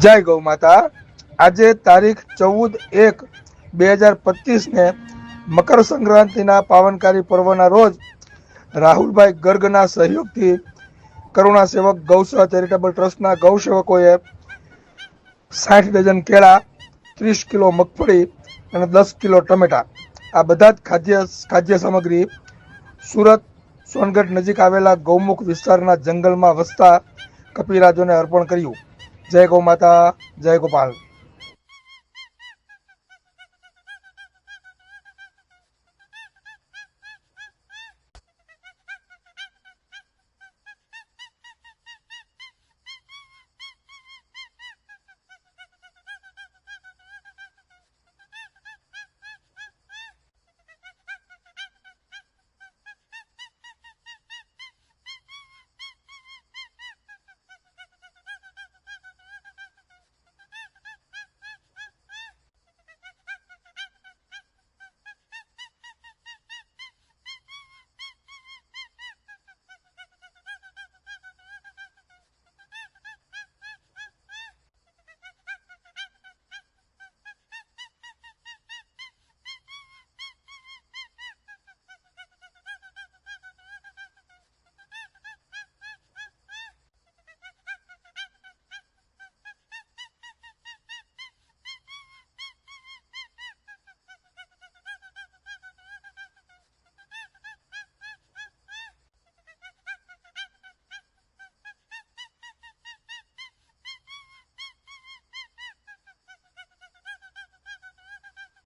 જય ગૌ માતા। આજે તારીખ 14/1/2025 ને મકર સંક્રાંતિના પાવનકારી પર્વના રોજ રાહુલભાઈ ગર્ગના સહયોગથી કરુણા સેવક ગૌસેવા ચેરિટેબલ ટ્રસ્ટના ગૌસેવકોએ 60 ડઝન કેળા, 30 કિલો મગફળી અને 10 કિલો ટમેટા આ બધા જ ખાદ્ય સામગ્રી સુરત સોનગઢ નજીક આવેલા ગૌમુખ વિસ્તારના જંગલમાં વસતા કપિરાજોને અર્પણ કર્યું। જય ગૌ માતા, જય ગોપાલ।